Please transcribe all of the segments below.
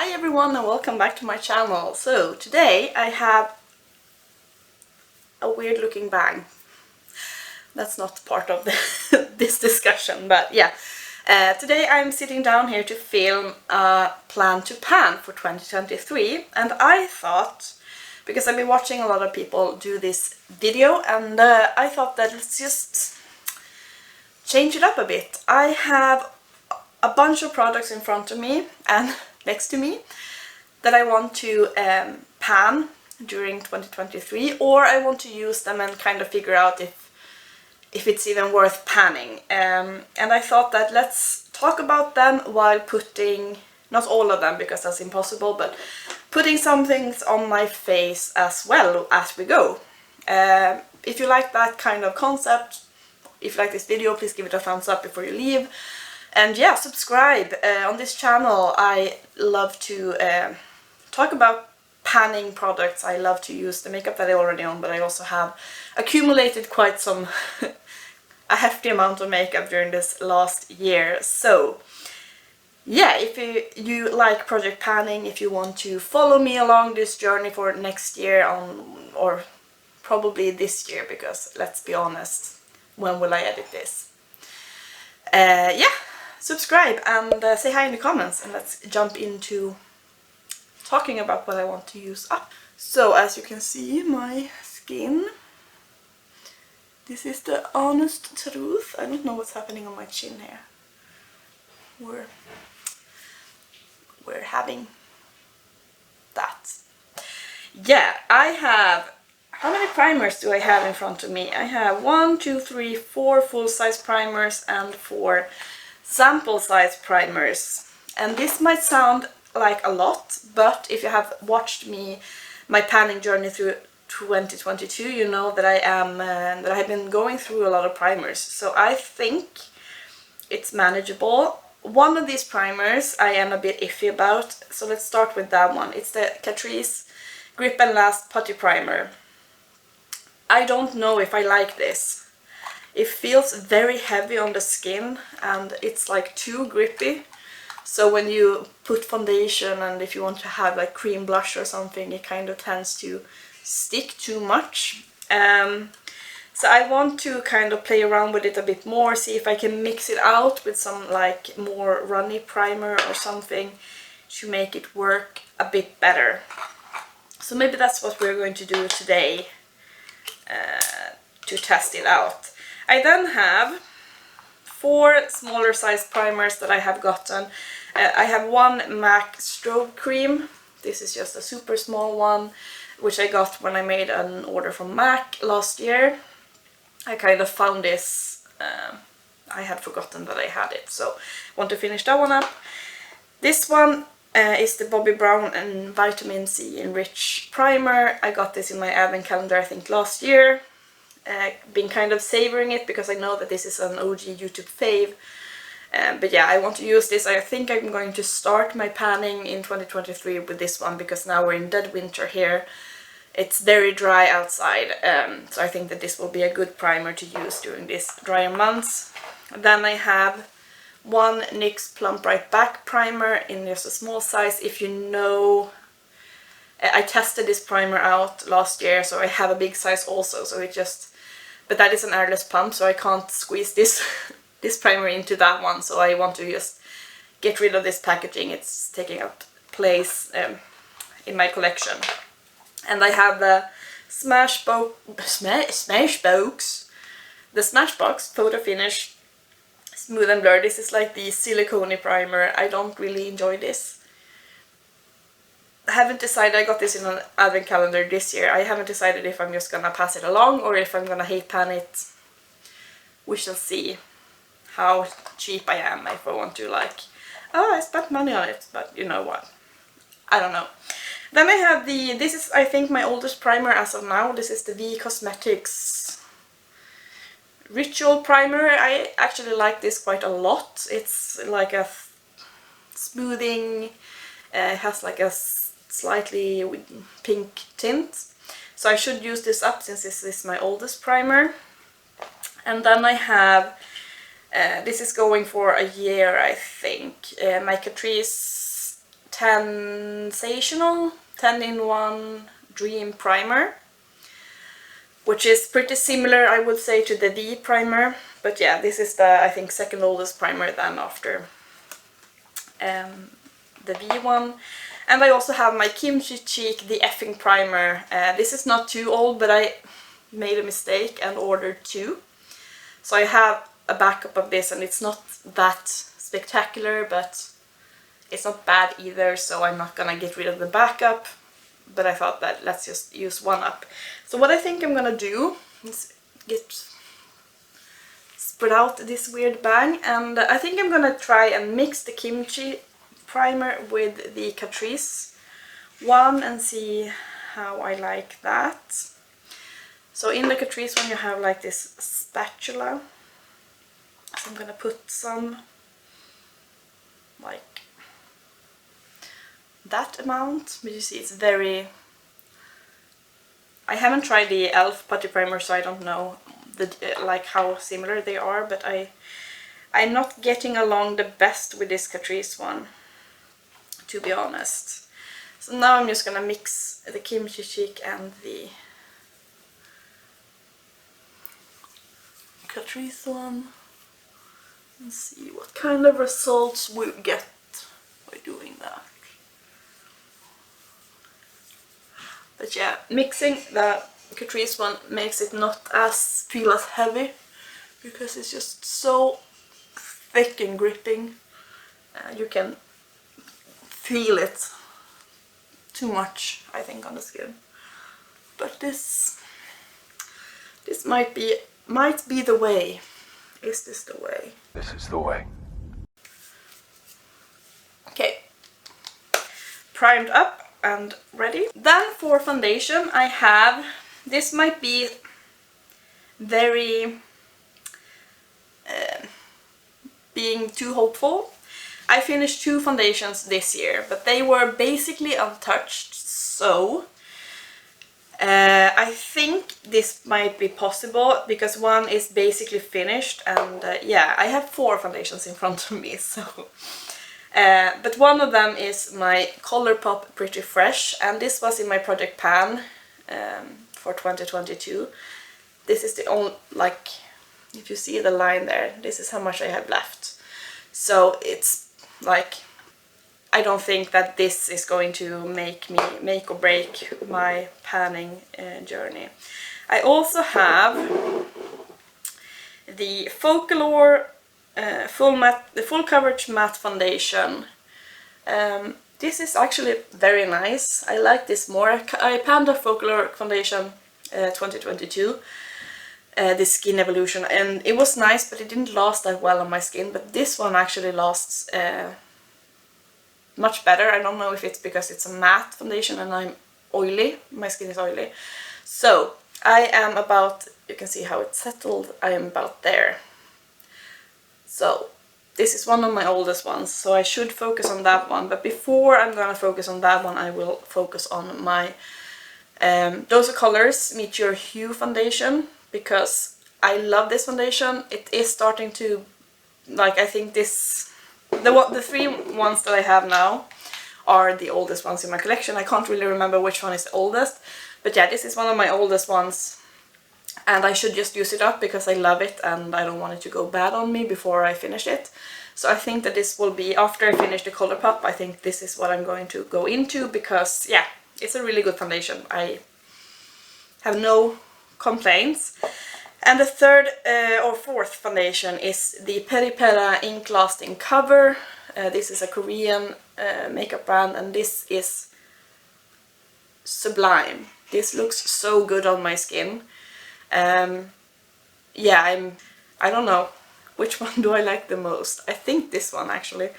Hi everyone and welcome back to my channel. So today I have a weird looking bag. That's not part of this discussion, but yeah. Today I'm sitting down here to film a plan to pan for 2023, and I thought, because I've been watching a lot of people do this video, and I thought that let's just change it up a bit. I have a bunch of products in front of me and next to me that I want to pan during 2023, or I want to use them and kind of figure out if it's even worth panning. And I thought that let's talk about them while putting, not all of them because that's impossible, but putting some things on my face as well as we go. If you like that kind of concept, if you like this video, please give it a thumbs up before you leave. And yeah, subscribe. On this channel I love to talk about panning products. I love to use the makeup that I already own, but I also have accumulated quite some a hefty amount of makeup during this last year. So yeah, if you like project panning, if you want to follow me along this journey for next year or probably this year, because let's be honest, when will I edit this? Yeah, subscribe and say hi in the comments, and let's jump into talking about what I want to use up. So as you can see, my skin, this is the honest truth. I don't know what's happening on my chin here. We're having that. Yeah, I have, how many primers do I have in front of me? I have 1, 2, 3, 4 full-size primers and 4 sample-size primers. And this might sound like a lot, but if you have watched my panning journey through 2022, you know that I have been going through a lot of primers. So I think it's manageable. One of these primers I am a bit iffy about, so let's start with that one. It's the Catrice Grip and Last Putty Primer. I don't know if I like this. It feels very heavy on the skin and it's like too grippy. So when you put foundation and if you want to have like cream blush or something, it kind of tends to stick too much. So I want to kind of play around with it a bit more, see if I can mix it out with some like more runny primer or something to make it work a bit better. So maybe that's what we're going to do today to test it out. I then have 4 smaller size primers that I have gotten. I have one MAC Strobecream. This is just a super small one, which I got when I made an order from MAC last year. I kind of found this, I had forgotten that I had it, so want to finish that one up. This one is the Bobbi Brown Vitamin C Enriched Primer. I got this in my advent calendar I think last year. Been kind of savoring it because I know that this is an OG YouTube fave. But yeah, I want to use this. I think I'm going to start my panning in 2023 with this one because now we're in dead winter here. It's very dry outside, so I think that this will be a good primer to use during these drier months. Then I have one NYX Plump Right Back primer in just a small size. If you know, I tested this primer out last year, so I have a big size also, so it just, but that is an airless pump, so I can't squeeze this this primer into that one, so I want to just get rid of this packaging. It's taking up place in my collection. And I have the Smashbox Photo Finish Smooth and Blur. This is like the silicone primer. I don't really enjoy this. I haven't decided. I got this in an advent calendar this year. I haven't decided if I'm just gonna pass it along or if I'm gonna hate pan it. We shall see how cheap I am if I want to like, oh, I spent money on it, but you know what, I don't know. Then I have this is I think my oldest primer as of now. This is the Cosmetics Ritual Primer. I actually like this quite a lot. It's like a smoothing, it has like a slightly pink tint. So I should use this up since this is my oldest primer. And then I have, this is going for a year I think, my Catrice Tensational 10-in-1 Dream Primer, which is pretty similar, I would say, to the V primer. But yeah, this is the, I think, second oldest primer then after the V one. And I also have my KimChi Cheek, the Effin Primer. This is not too old, but I made a mistake and ordered two. So I have a backup of this, and it's not that spectacular, but it's not bad either, so I'm not gonna get rid of the backup. But I thought that let's just use one up. So what I think I'm gonna do is spread out this weird bang, and I think I'm gonna try and mix the KimChi primer with the Catrice one and see how I like that. So in the Catrice one you have like this spatula, so I'm gonna put some like that amount, but you see it's very... I haven't tried the e.l.f. putty primer, so I don't know like how similar they are, but I'm not getting along the best with this Catrice one, to be honest. So now I'm just gonna mix the KimChi Cheek and the Catrice one and see what kind of results we get by doing that. But yeah, mixing the Catrice one makes it not feel as heavy, because it's just so thick and gripping. You can feel it too much, I think, on the skin. But this might be the way. Is this the way? This is the way. Okay, primed up and ready. Then for foundation I have, this might be very being too hopeful. I finished 2 foundations this year, but they were basically untouched, so I think this might be possible, because one is basically finished, and yeah, I have 4 foundations in front of me, so... but one of them is my Colorpop Pretty Fresh, and this was in my project pan for 2022. This is the only, like, if you see the line there, this is how much I have left. So it's like, I don't think that this is going to make or break my panning journey. I also have the Focallure the full coverage matte foundation. This is actually very nice. I like this more. I panned a Focallure foundation 2022, the Skin Evolution, and it was nice, but it didn't last that well on my skin. But this one actually lasts much better. I don't know if it's because it's a matte foundation and I'm oily. My skin is oily. So I am about, you can see how it's settled, I am about there. So this is one of my oldest ones, so I should focus on that one. But before I'm gonna focus on that one, I will focus on my Dose of Colors Meet Your Hue foundation, because I love this foundation. It is starting to, like, I think this, the 3 ones that I have now are the oldest ones in my collection. I can't really remember which one is the oldest, but yeah, this is one of my oldest ones. And I should just use it up because I love it and I don't want it to go bad on me before I finish it. So I think that this will be, after I finish the Colorpop, I think this is what I'm going to go into, because yeah, it's a really good foundation. I have no complaints. And the third or fourth foundation is the Peripera Ink Lasting Cover. This is a Korean makeup brand, and this is sublime. This looks so good on my skin. Yeah, I don't know which one do I like the most. I think this one actually.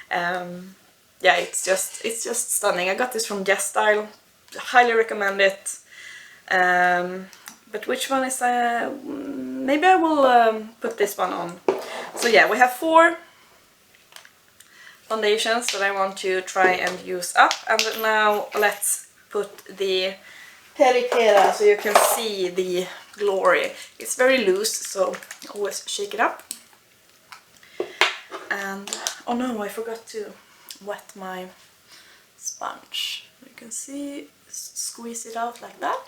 Yeah, it's just stunning. I got this from Just Style. Highly recommend it. But which one is maybe I will put this one on. So yeah, we have 4 foundations that I want to try and use up, and now let's put the Peripera so you can see the glory. It's very loose, so always shake it up. And oh no, I forgot to wet my sponge. You can see, squeeze it out like that.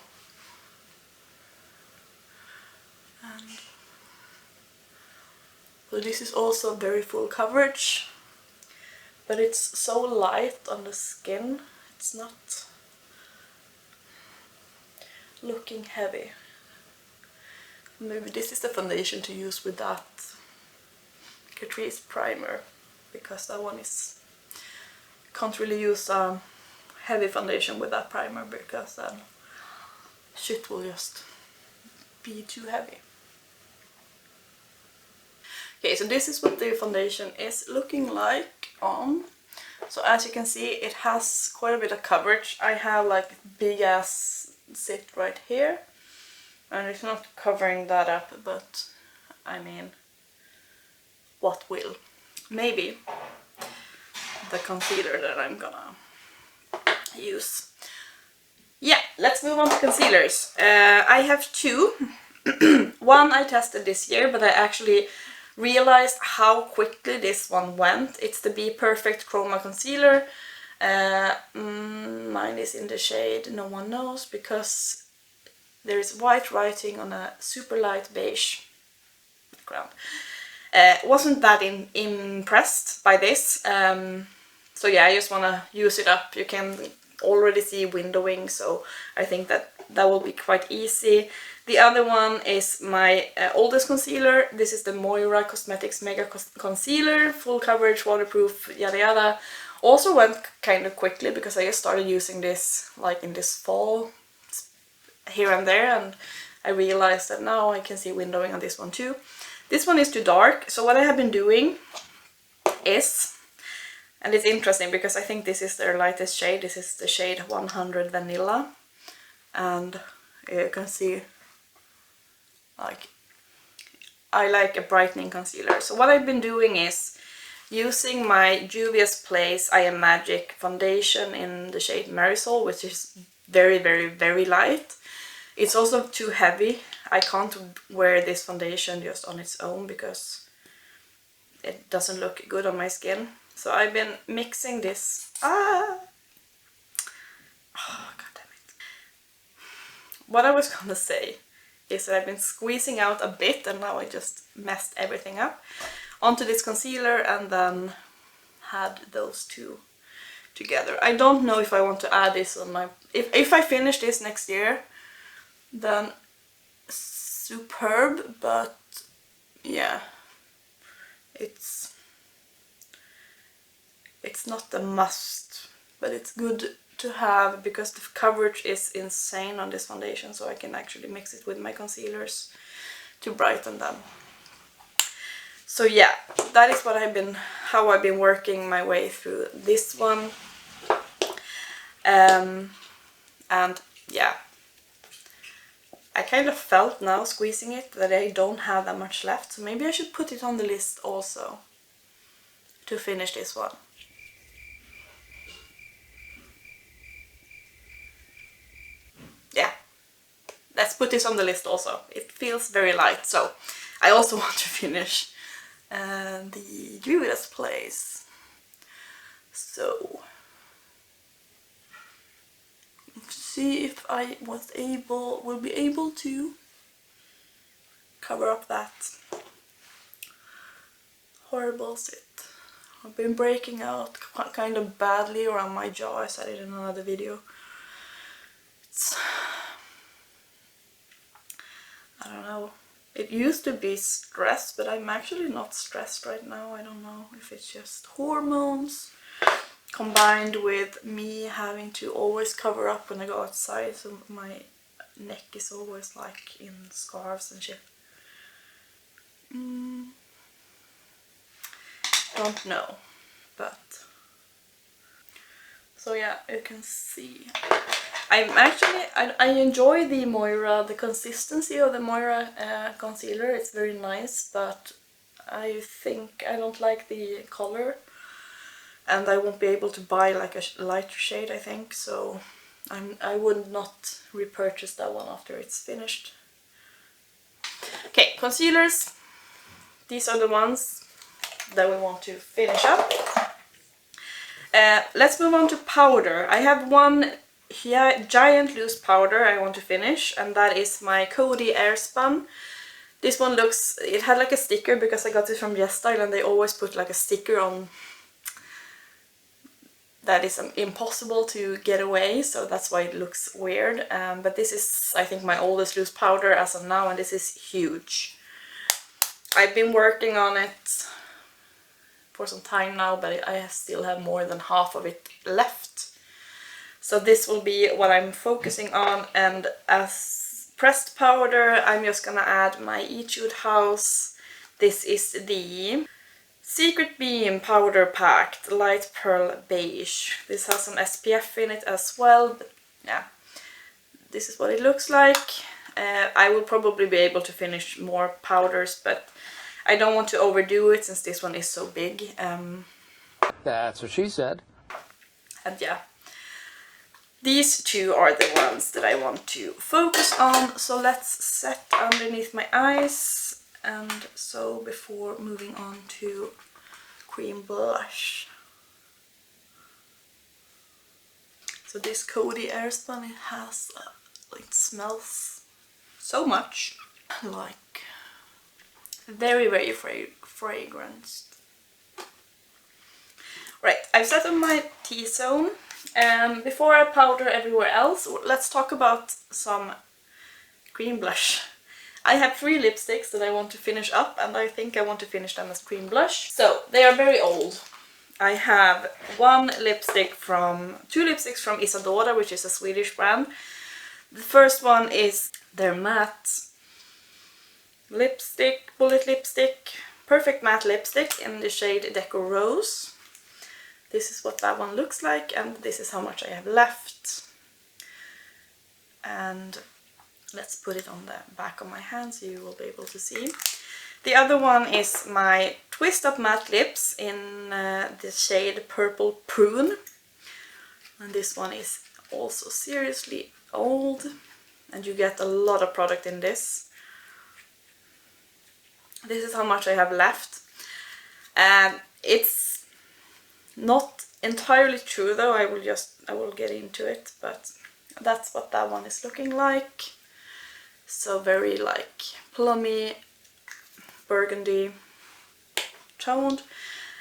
And so this is also very full coverage, but it's so light on the skin, it's not looking heavy. Maybe this is the foundation to use with that Catrice primer, because that one is, can't really use a heavy foundation with that primer because then shit will just be too heavy. Okay, so this is what the foundation is looking like on. So as you can see, it has quite a bit of coverage. I have like big ass zit right here, and it's not covering that up, but I mean, what will? Maybe the concealer that I'm gonna use. Yeah, let's move on to concealers. I have two. One I tested this year, but I actually realized how quickly this one went. It's the Bperfect Chroma Concealer. Mine is in the shade No One Knows, because there is white writing on a super light beige background. Wasn't that impressed by this. So yeah, I just want to use it up. You can already see windowing, so I think that will be quite easy. The other one is my oldest concealer. This is the Moira Cosmetics Mega Concealer, full coverage, waterproof, yada yada. Also went kind of quickly because I just started using this like in this fall, here and there, and I realized that now I can see windowing on this one too. This one is too dark, so what I have been doing is, and it's interesting because I think this is their lightest shade, this is the shade 100 Vanilla, and you can see, like, I like a brightening concealer. So what I've been doing is using my Juvia's Place I Am Magic foundation in the shade Marisol, which is very, very, very light. It's also too heavy. I can't wear this foundation just on its own because it doesn't look good on my skin. So I've been mixing this. Oh, god damn it. What I was gonna say is that I've been squeezing out a bit, and now I just messed everything up, onto this concealer and then had those two together. I don't know if I want to add this on my... If I finish this next year, then superb, but yeah, it's not a must, but it's good to have because the coverage is insane on this foundation, so I can actually mix it with my concealers to brighten them. So yeah, that is what how I've been working my way through this one. And yeah, I kind of felt now squeezing it that I don't have that much left, so maybe I should put it on the list also to finish this one. Yeah, let's put this on the list also. It feels very light, so I also want to finish the Juvia's Place. So see if I will be able to cover up that horrible zit. I've been breaking out kind of badly around my jaw. I said it in another video. I don't know. It used to be stress, but I'm actually not stressed right now. I don't know if it's just hormones combined with me having to always cover up when I go outside, so my neck is always like in scarves and shit. Don't know, but so yeah, you can see I enjoy the Moira, the consistency of the Moira concealer. It's very nice, but I think I don't like the color, and I won't be able to buy like a lighter shade, I think, so I would not repurchase that one after it's finished. Okay, concealers. These are the ones that we want to finish up. Let's move on to powder. I have one giant loose powder I want to finish, and that is my Coty Airspun. This one looks, it had like a sticker because I got it from YesStyle, and they always put like a sticker on that is impossible to get away, so that's why it looks weird. But this is, I think, my oldest loose powder as of now, and this is huge. I've been working on it for some time now, but I still have more than half of it left. So this will be what I'm focusing on, and as pressed powder I'm just gonna add my Etude House. This is the Secret Beam Powder Packed Light Pearl Beige. This has some SPF in it as well, but yeah, this is what it looks like. I will probably be able to finish more powders, but I don't want to overdo it since this one is so big. That's what she said. And yeah, these two are the ones that I want to focus on. So let's set underneath my eyes, and so before moving on to cream blush. So this Coty Airspun, it has, it smells so much like very, very fragrant. Right, I've set on my T-zone. Before I powder everywhere else, let's talk about some cream blush. I have 3 lipsticks that I want to finish up, and I think I want to finish them as cream blush. So, they are very old. I have two lipsticks from Isadora, which is a Swedish brand. The first one is their matte lipstick, bullet lipstick, perfect matte lipstick in the shade Deco Rose. This is what that one looks like, and this is how much I have left. And let's put it on the back of my hand so you will be able to see. The other one is my Twist Up Matte Lips in the shade Purple Prune. And this one is also seriously old, and you get a lot of product in this. This is how much I have left. It's not entirely true though, I will get into it, but that's what that one is looking like. So very like plummy, burgundy toned.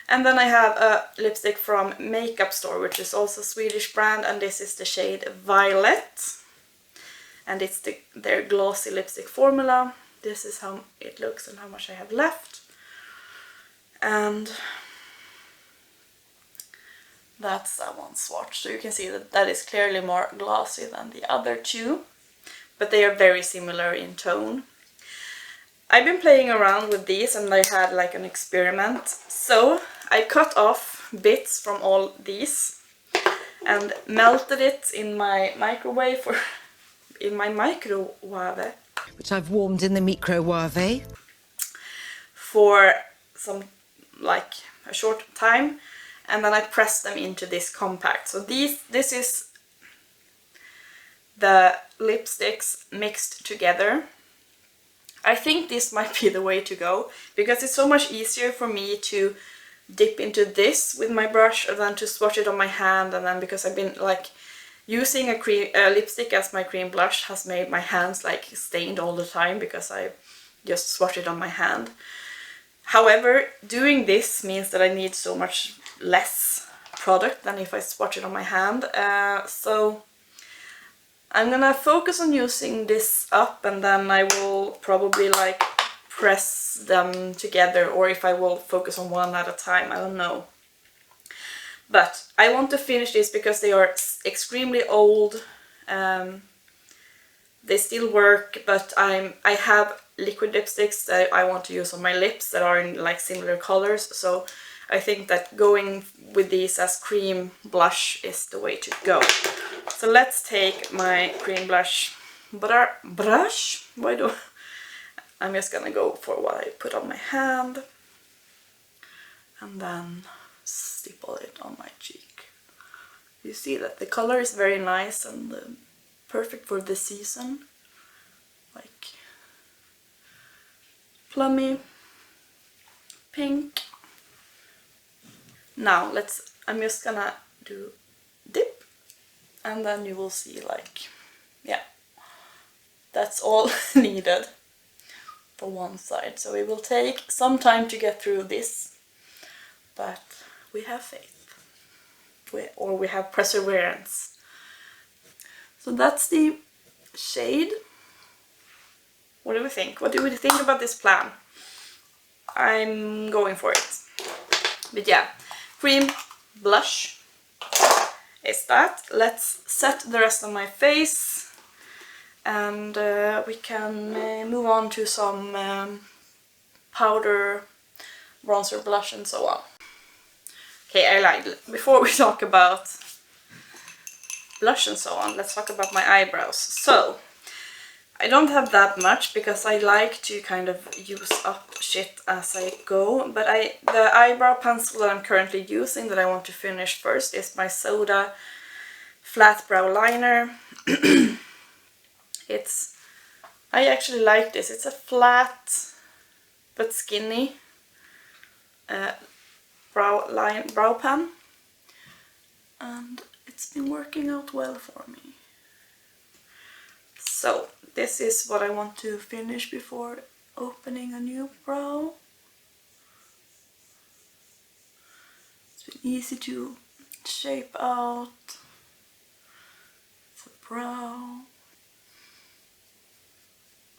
And then I have a lipstick from Makeup Store, which is also a Swedish brand, and this is the shade Violet. And it's their glossy lipstick formula. This is how it looks and how much I have left. And that's that one swatch. So you can see that that is clearly more glossy than the other two, but they are very similar in tone. I've been playing around with these, and I had like an experiment. So I cut off bits from all these and melted it in my microwave which I've warmed in the microwave for some, like, a short time, and then I pressed them into this compact. So this is the lipsticks mixed together. I think this might be the way to go, because it's so much easier for me to dip into this with my brush than to swatch it on my hand, and then because I've been like using a lipstick as my cream blush has made my hands like stained all the time because I just swatch it on my hand. However, doing this means that I need so much less product than if I swatch it on my hand. So I'm gonna focus on using this up, and then I will probably like press them together, or if I will focus on one at a time, I don't know. But I want to finish this because they are extremely old. They still work, but I have liquid lipsticks that I want to use on my lips that are in like similar colors. So I think that going with these as cream blush is the way to go. So let's take my cream blush brush. I'm just gonna go for what I put on my hand, and then stipple it on my cheek. You see that the color is very nice and perfect for this season, like plummy pink. Now let's I'm just gonna do dip, and then you will see, like, yeah, that's all needed for one side. So it will take some time to get through this, but we have faith, or we have perseverance. So that's the shade. What do we think? What do we think about this plan? I'm going for it. But yeah, cream blush is that. Let's set the rest of my face, and we can move on to some powder, bronzer, blush, and so on. Okay, I lied. Before we talk about blush and so on, let's talk about my eyebrows. So I don't have that much because I like to kind of use up shit as I go, but the eyebrow pencil that I'm currently using that I want to finish first is my Soda Flat Brow Liner. I actually like this. It's a flat but skinny brow pen, and it's been working out well for me. So this is what I want to finish before opening a new brow. It's been easy to shape out. It's a brow.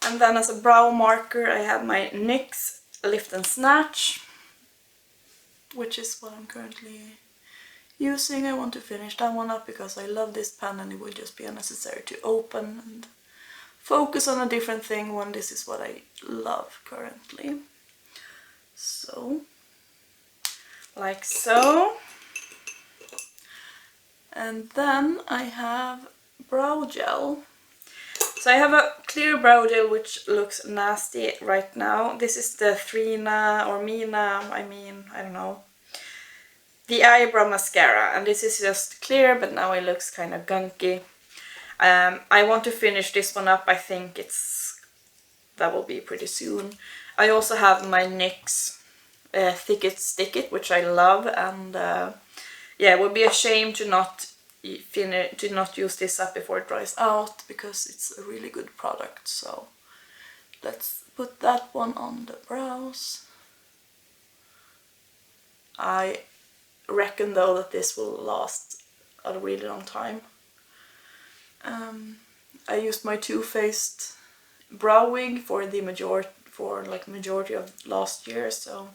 And then as a brow marker I have my NYX Lift'n'snatch, which is what I'm currently using. I want to finish that one up because I love this pen and it would just be unnecessary to open and focus on a different thing when this is what I love currently. So, like so. And then I have brow gel. So I have a clear brow gel which looks nasty right now. This is the MINA or MINA, I don't know. The eyebrow mascara, and this is just clear, but now it looks kind of gunky. I want to finish this one up. I think that will be pretty soon. I also have my NYX Thick It Stick It, which I love, and yeah, it would be a shame to not use this up before it dries out because it's a really good product. So let's put that one on the brows. I reckon though that this will last a really long time. I used my Too Faced brow wig for the majority of last year, so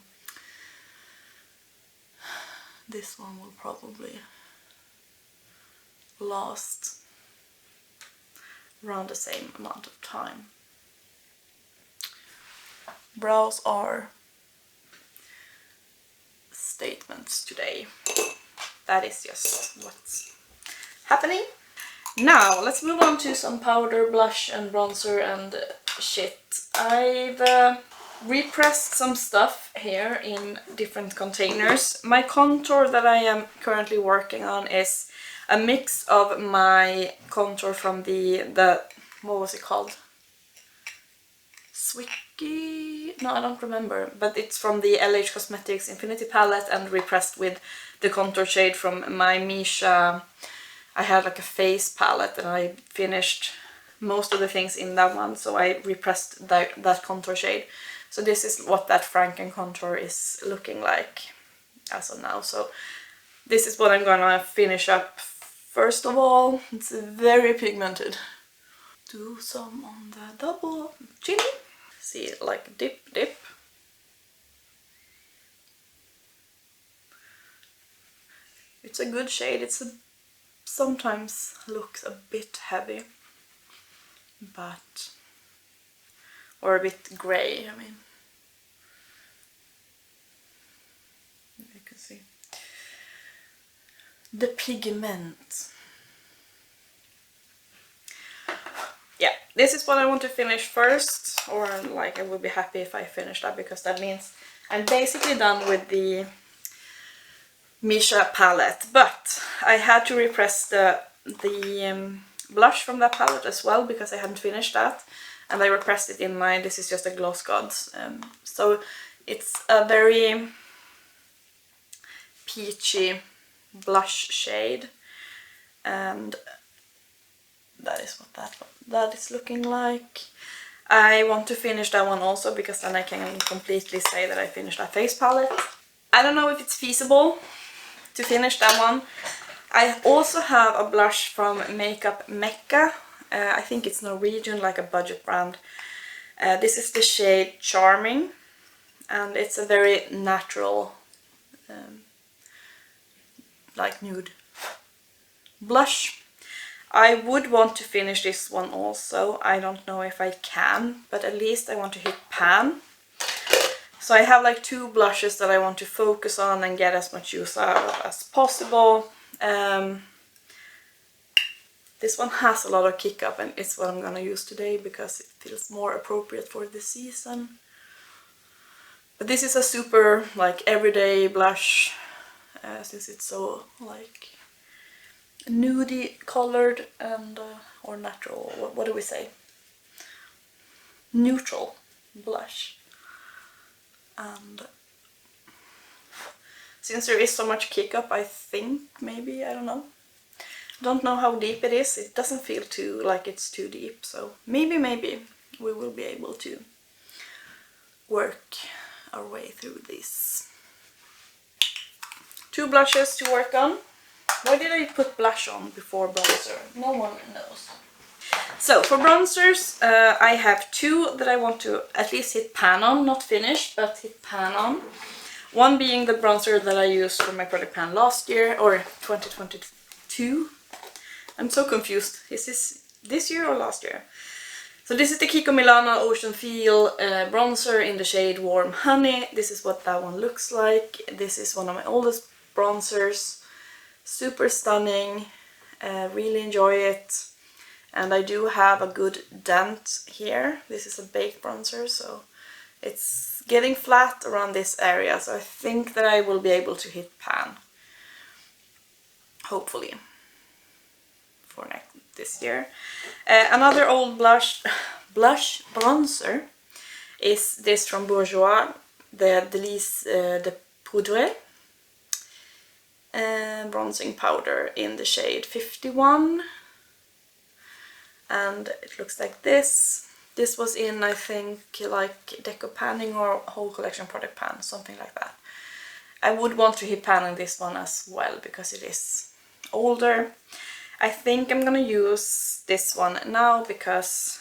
this one will probably last around the same amount of time. Brows are statements today. That is just what's happening. Now let's move on to some powder, blush and bronzer and shit. I've repressed some stuff here in different containers. My contour that I am currently working on is a mix of my contour from the what was it called? Swicky? No, I don't remember, but it's from the LH Cosmetics Infinity palette and repressed with the contour shade from my Misha. I had like a face palette and I finished most of the things in that one, so I repressed that contour shade. So this is what that Franken contour is looking like as of now. So this is what I'm gonna finish up first of all. It's very pigmented. Do some on the double chin. See, like dip. It's a good shade. Sometimes looks a bit heavy, but or a bit grey. I mean, you can see the pigment. Yeah, this is what I want to finish first, or like I would be happy if I finish that because that means I'm basically done with the Misha palette, but I had to repress the blush from that palette as well because I hadn't finished that, and I repressed it in my, this is just a Gloss Gods, so it's a very peachy blush shade, and that is what that is looking like. I want to finish that one also, because then I can completely say that I finished that face palette. I don't know if it's feasible to finish that one. I also have a blush from Makeup Mecca. I think it's Norwegian, like a budget brand. This is the shade Charming, and it's a very natural, like nude blush. I would want to finish this one also. I don't know if I can, but at least I want to hit pan. So I have like 2 blushes that I want to focus on and get as much use out of as possible. This one has a lot of kick up, and it's what I'm gonna use today because it feels more appropriate for the season. But this is a super like everyday blush, since it's so like nudie colored and or natural, what do we say? Neutral blush. And since there is so much kick up, I think maybe, I don't know. Don't know how deep it is. It doesn't feel too like it's too deep, so maybe we will be able to work our way through this. 2 blushes to work on. Why did I put blush on before bronzer? No one knows. So for bronzers, I have 2 that I want to at least hit pan on, not finish, but hit pan on. One being the bronzer that I used for my product pan last year, or 2022. I'm so confused. Is this year or last year? So this is the Kiko Milano Ocean Feel bronzer in the shade Warm Honey. This is what that one looks like. This is one of my oldest bronzers. Super stunning. Really enjoy it. And I do have a good dent here. This is a baked bronzer, so it's getting flat around this area. So I think that I will be able to hit pan. Hopefully. For this year. Another old blush bronzer is this from Bourjois, the Délice de Poudre bronzing powder in the shade 51, and it looks like this. This was in, I think, like Deco Panning or Whole Collection Product Pan, something like that. I would want to hit pan on this one as well because it is older. I think I'm gonna use this one now because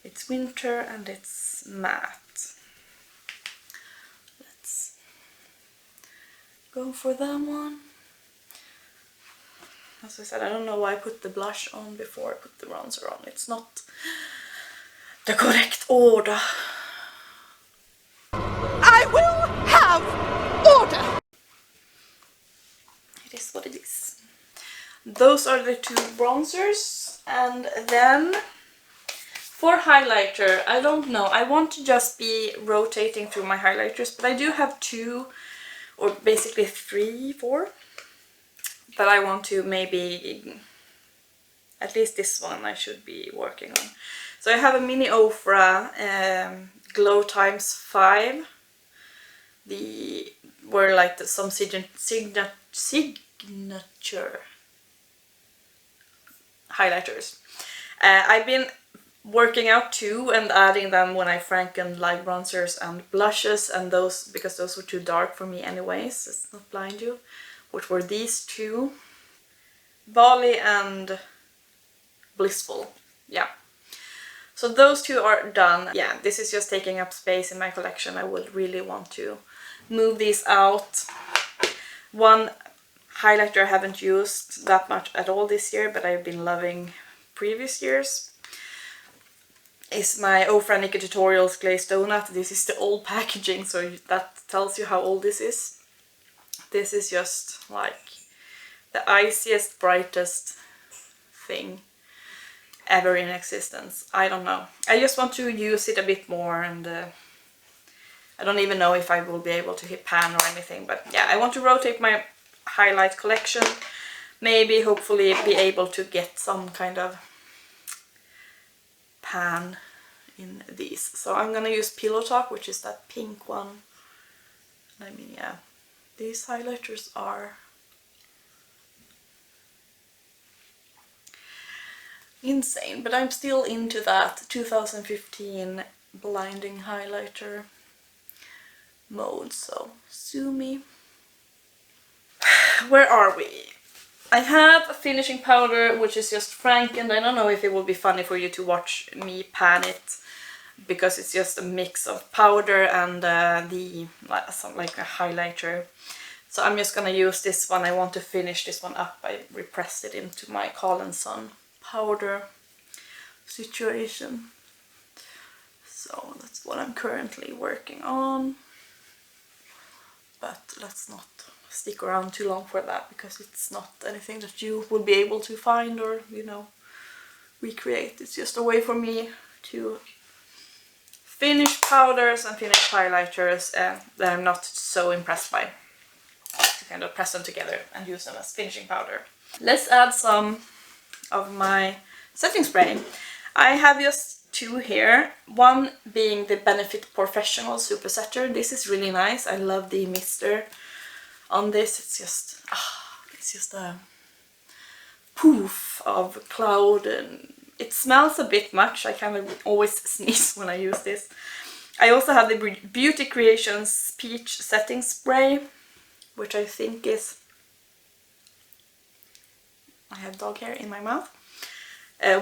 it's winter and it's matte. Let's go for that one. As I said, I don't know why I put the blush on before I put the bronzer on. It's not the correct order. I will have order! It is what it is. Those are the 2 bronzers, and then for highlighter, I don't know, I want to just be rotating through my highlighters, but I do have 2, or basically 3, 4, that I want to maybe, at least this one I should be working on. So I have a mini Ofra Glow Times 5, were like some signature highlighters. I've been working out 2 and adding them when I Franken light bronzers and blushes, and those, because those were too dark for me anyways, let's not blind you, which were these 2, Bali and Blissful. Yeah, so those 2 are done. Yeah, this is just taking up space in my collection. I would really want to move these out. One highlighter I haven't used that much at all this year, but I've been loving previous years, is my Ofra Nicka Tutorials Glazed Donut. This is the old packaging, so that tells you how old this is. This is just like the iciest, brightest thing ever in existence. I don't know. I just want to use it a bit more, and I don't even know if I will be able to hit pan or anything, but yeah, I want to rotate my highlight collection, maybe hopefully be able to get some kind of pan in these. So I'm gonna use Pillow Talk, which is that pink one. I mean, yeah, these highlighters are insane, but I'm still into that 2015 blinding highlighter mode, so sue me. Where are we? I have a finishing powder which is just Franken. I don't know if it will be funny for you to watch me pan it, because it's just a mix of powder and like a highlighter. So I'm just gonna use this one. I want to finish this one up. I repressed it into my Call & Son powder situation. So that's what I'm currently working on. But let's not stick around too long for that, because it's not anything that you will be able to find or, you know, recreate. It's just a way for me to finish powders and finish highlighters that I'm not so impressed by, to kind of press them together and use them as finishing powder. Let's add some of my setting spray. I have just two here, one being the Benefit Porefessional Super Setter. This is really nice. I love the mister on this. It's just a poof of cloud, and it smells a bit much. I kind of always sneeze when I use this. I also have the Beauty Creations Peach Setting Spray, which I think is... I have dog hair in my mouth.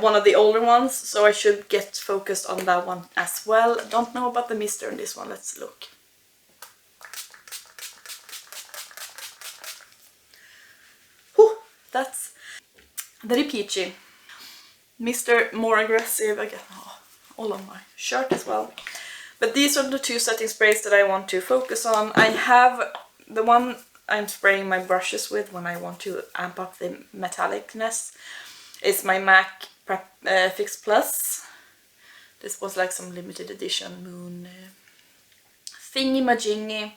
One of the older ones, so I should get focused on that one as well. Don't know about the mister in this one. Let's look. Whew, that's very peachy. Mister more aggressive. I get all on my shirt as well. But these are the two setting sprays that I want to focus on. I have the one I'm spraying my brushes with when I want to amp up the metallicness. It's my MAC Fix Plus. This was like some limited edition moon thingy majingy.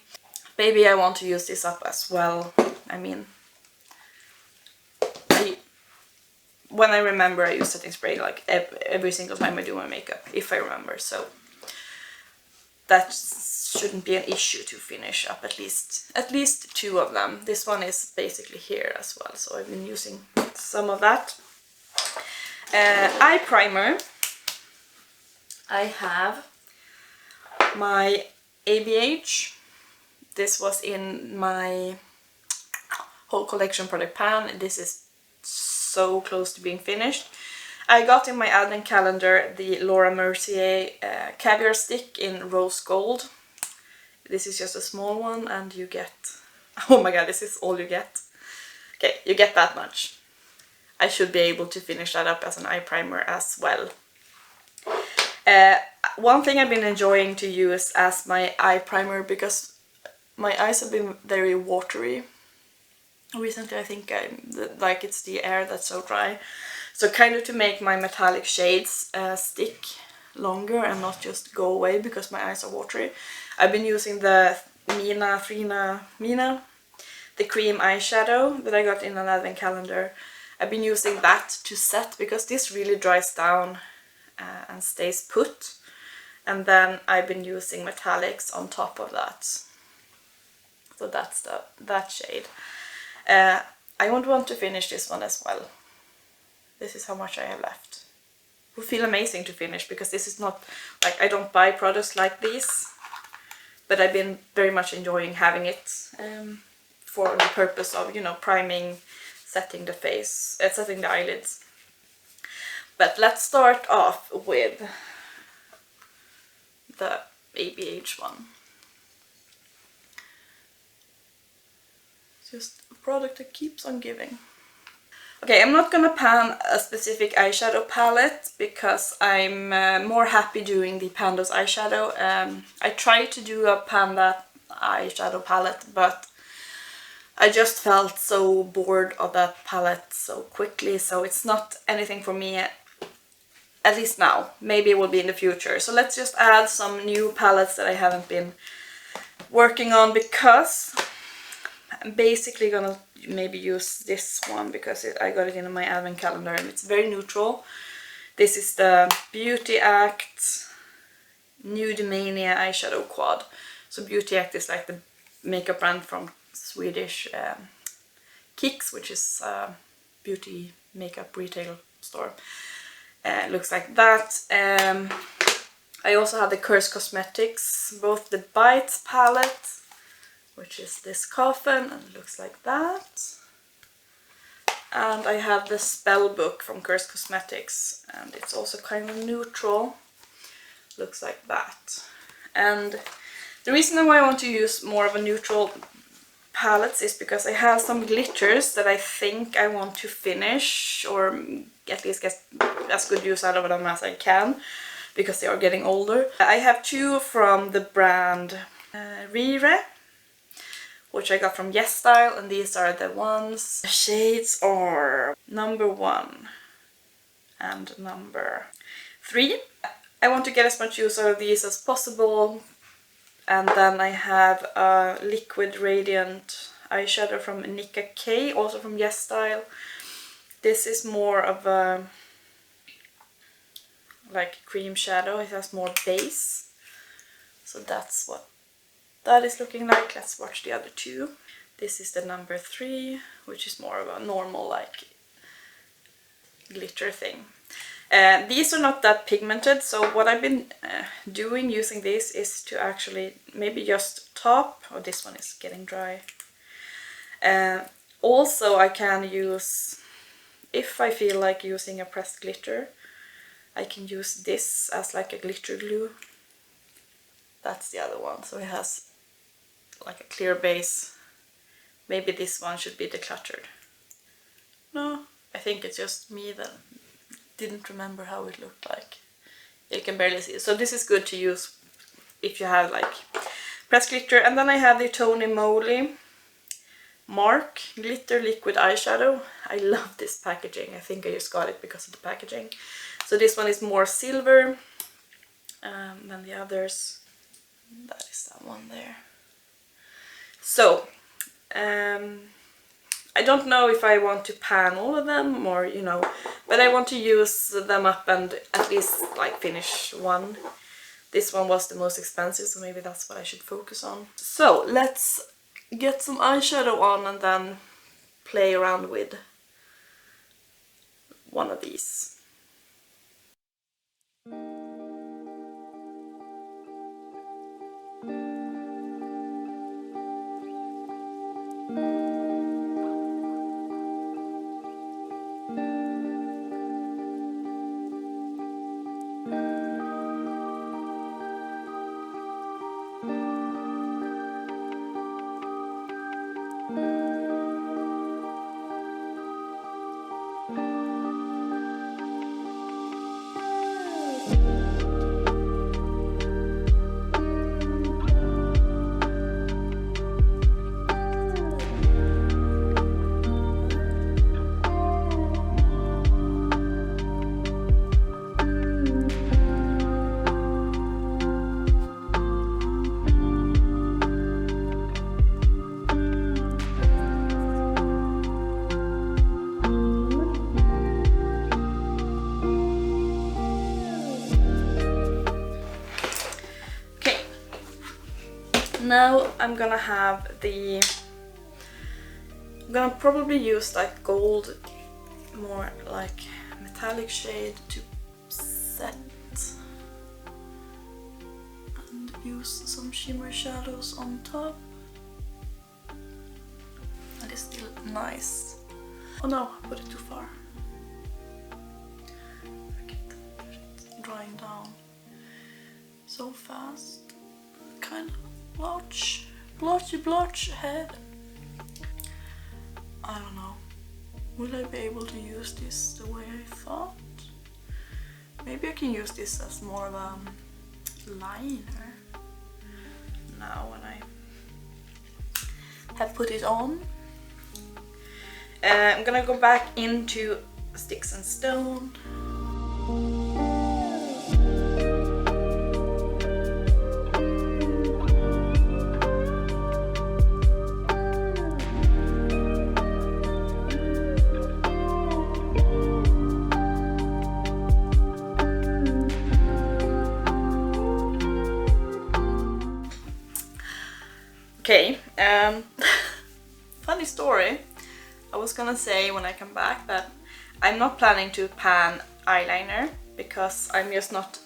Maybe I want to use this up as well. I mean, when I remember, I use setting spray like every single time I do my makeup, if I remember. So that shouldn't be an issue to finish up at least two of them. This one is basically here as well, so I've been using some of that. Eye primer. I have my ABH. This was in my whole collection product pan. This is so close to being finished. I got in my advent calendar the Laura Mercier caviar stick in rose gold. This is just a small one, and you get... Oh my god, this is all you get. Okay, you get that much. I should be able to finish that up as an eye primer as well. One thing I've been enjoying to use as my eye primer, because my eyes have been very watery recently. I think like it's the air that's so dry. So kind of to make my metallic shades stick longer and not just go away because my eyes are watery, I've been using the MINA the cream eyeshadow that I got in an advent calendar. I've been using that to set, because this really dries down and stays put. And then I've been using metallics on top of that. So that's that shade. I won't want to finish this one as well. This is how much I have left. It will feel amazing to finish, because this is not like, I don't buy products like these, but I've been very much enjoying having it for the purpose of, you know, priming, setting the face, setting the eyelids. But let's start off with the ABH one. Just a product that keeps on giving. Okay, I'm not gonna pan a specific eyeshadow palette, because I'm more happy doing the Pando's eyeshadow. I tried to do a Panda eyeshadow palette, but I just felt so bored of that palette so quickly, so it's not anything for me, at least now. Maybe it will be in the future. So let's just add some new palettes that I haven't been working on, because I'm basically gonna maybe use this one, because I got it in my advent calendar and it's very neutral. This is the Beauty Act Nude Mania eyeshadow quad. So Beauty Act is like the makeup brand from Swedish KIX, which is a beauty makeup retail store. looks like that. I also have the NYX Cosmetics, both the Bites palette, which is this coffin, and it looks like that. And I have the spell book from NYX Cosmetics, and it's also kind of neutral. Looks like that. And the reason why I want to use more of a neutral palettes is because I have some glitters that I think I want to finish, or at least get as good use out of them as I can, because they are getting older. I have two from the brand Rire, which I got from Yes Style, and these are the ones. The shades are number 1 and number 3. I want to get as much use out of these as possible. And then I have a liquid radiant eyeshadow from Nika K, also from Yes Style. This is more of a like cream shadow. It has more base, so that's what that is looking like. Let's watch the other two. This is the number 3, which is more of a normal like glitter thing. These are not that pigmented, so what I've been doing using this is to actually maybe just top, oh, this one is getting dry. Also I can use, if I feel like using a pressed glitter, I can use this as like a glitter glue. That's the other one, so it has like a clear base. Maybe this one should be decluttered. No, I think it's just me that didn't remember how it looked like. You can barely see it. So this is good to use if you have like pressed glitter. And then I have the Tony Moly Mark Glitter Liquid Eyeshadow. I love this packaging. I think I just got it because of the packaging. So this one is more silver than the others. That is that one there. So I don't know if I want to pan all of them, or you know, but I want to use them up and at least like finish one. This one was the most expensive, so maybe that's what I should focus on. So let's get some eyeshadow on and then play around with one of these. Now I'm gonna probably use like gold, more like metallic shade to set, and use some shimmer shadows on top. That is still nice. Oh no, I put it too far. It's drying down so fast. Kind of blotchy head. I don't know. Will I be able to use this the way I thought? Maybe I can use this as more of a liner now when I have put it on. I'm gonna go back into Sticks and Stone. Okay, funny story. I was gonna say when I come back that I'm not planning to pan eyeliner because I'm just not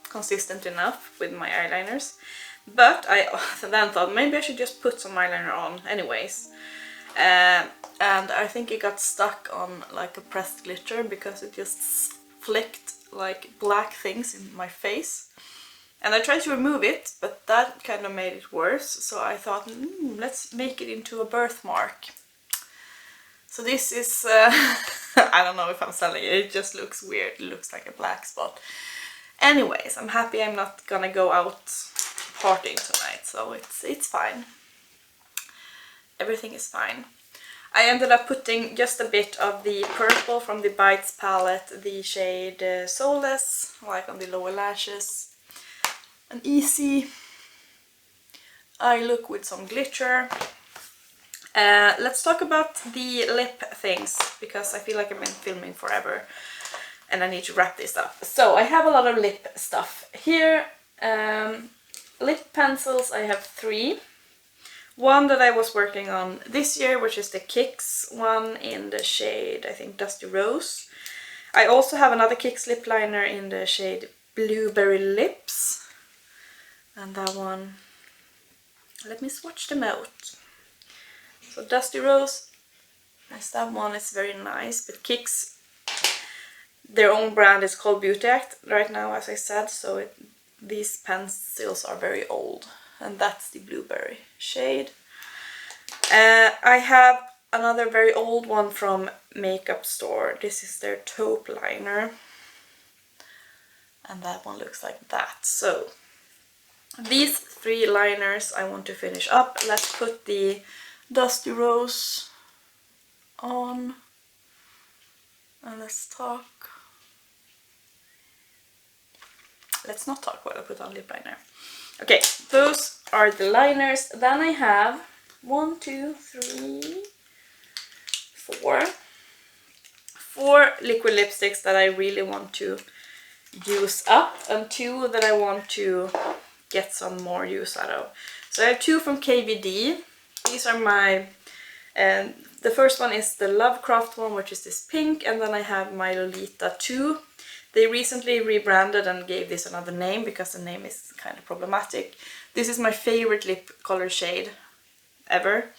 consistent enough with my eyeliners. But I then thought maybe I should just put some eyeliner on anyways. And I think it got stuck on like a pressed glitter because it just flicked like black things in my face. And I tried to remove it, but that kind of made it worse. So I thought, let's make it into a birthmark. So this is, I don't know if I'm selling it, it just looks weird, it looks like a black spot. Anyways, I'm happy I'm not gonna go out partying tonight, so it's fine. Everything is fine. I ended up putting just a bit of the purple from the Bites palette, the shade Soulless, like on the lower lashes. An easy eye look with some glitter. Let's talk about the lip things, because I feel like I've been filming forever and I need to wrap this up. So I have a lot of lip stuff here. Lip pencils, I have 3. One that I was working on this year, which is the KICKS one in the shade, I think, Dusty Rose. I also have another KICKS lip liner in the shade Blueberry Lips. And that one, let me swatch them out. So Dusty Rose, that one is very nice, but KICKS, their own brand is called Beauty Act right now, as I said, so these pencils are very old, and that's the blueberry shade. I have another very old one from Makeup Store. This is their taupe liner, and that one looks like that. So these 3 liners I want to finish up. Let's put the Dusty Rose on, and let's talk. Let's not talk while I put on lip liner. Okay, those are the liners. Then I have 1, 2, 3, 4 liquid lipsticks that I really want to use up, and 2 that I want to get some more use out of. So I have 2 from KVD. These are my, the first one is the Lovecraft one, which is this pink, and then I have my Lolita 2. They recently rebranded and gave this another name because the name is kind of problematic. This is my favorite lip color shade ever,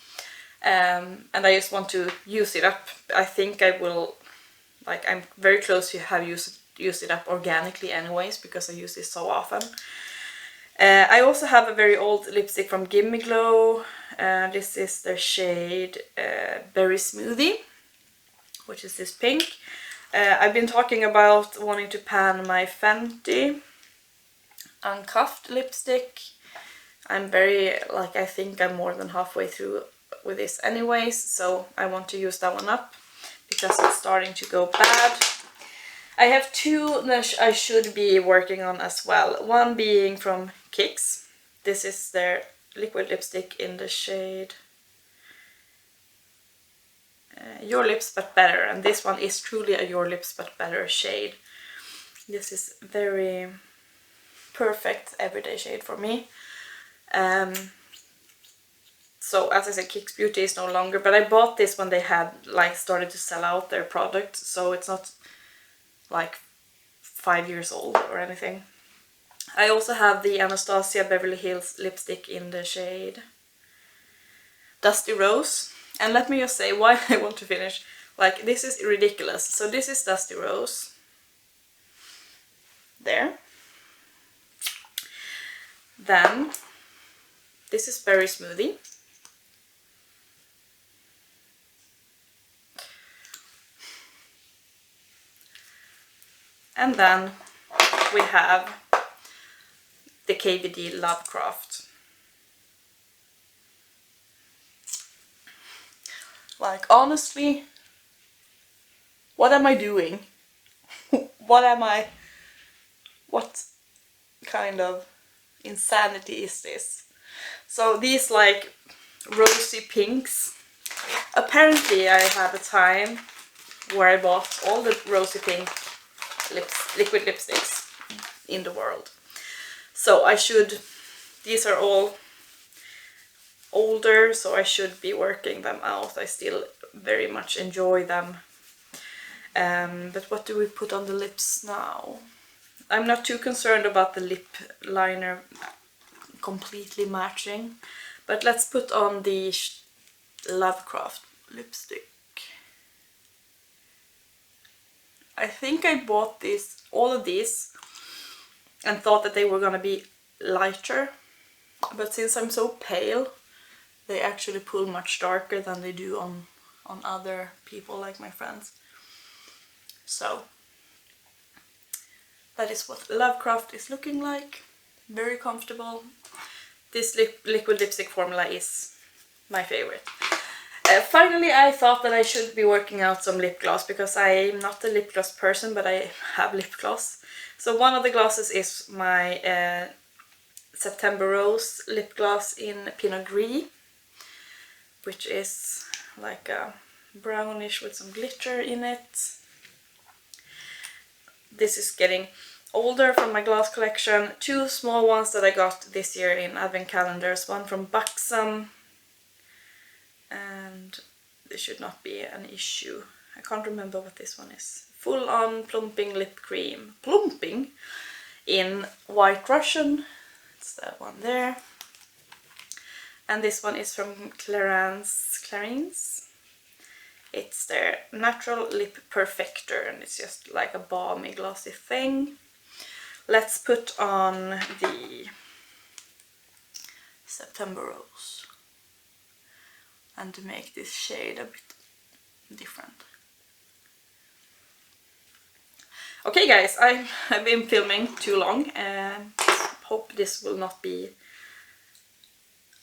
and I just want to use it up. I think I will, like, I'm very close to have used it up organically anyways because I use this so often. I also have a very old lipstick from Gimme Glow. This is the shade Berry Smoothie, which is this pink. I've been talking about wanting to pan my Fenty Uncuffed lipstick. I'm very, like, I think I'm more than halfway through with this anyways, so I want to use that one up because it's starting to go bad. I have 2 that I should be working on as well. One being from KICKS. This is their liquid lipstick in the shade Your Lips But Better, and this one is truly a Your Lips But Better shade. This is very perfect everyday shade for me. So as I said, KICKS Beauty is no longer, but I bought this when they had like started to sell out their product, so it's not like 5 years old or anything. I also have the Anastasia Beverly Hills lipstick in the shade Dusty Rose. And let me just say why I want to finish. Like, this is ridiculous. So this is Dusty Rose. There. Then this is Berry Smoothie. And then we have the KVD Lovecraft. Like, honestly, what am I doing? What kind of insanity is this? So these like rosy pinks. Apparently I have a time where I bought all the rosy pink liquid lipsticks in the world. So I should, these are all older, so I should be working them out. I still very much enjoy them. But what do we put on the lips now? I'm not too concerned about the lip liner completely matching, but let's put on the Lovecraft lipstick. I think I bought all of these and thought that they were gonna be lighter, but since I'm so pale, they actually pull much darker than they do on other people like my friends. So that is what Lovecraft is looking like. Very comfortable. This liquid lipstick formula is my favorite. Finally, I thought that I should be working out some lip gloss, because I'm not a lip gloss person, but I have lip gloss. So one of the glosses is my September Rose lip gloss in Pinot Gris, which is like a brownish with some glitter in it. This is getting older from my gloss collection. Two small ones that I got this year in advent calendars, one from Buxom, and this should not be an issue. I can't remember what this one is. Full on plumping lip cream. Plumping in White Russian. It's that one there. And this one is from Clarins. It's their Natural Lip Perfector, and it's just like a balmy glossy thing. Let's put on the September Rose, and to make this shade a bit different. Okay guys, I've been filming too long. Hope this will not be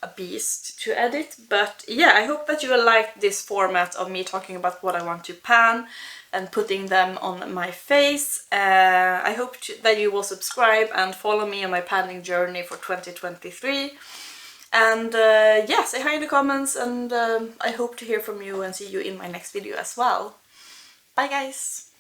a beast to edit, but yeah, I hope that you will like this format of me talking about what I want to pan and putting them on my face. I hope that you will subscribe and follow me on my panning journey for 2023. And yeah, say hi in the comments, and I hope to hear from you and see you in my next video as well. Bye guys!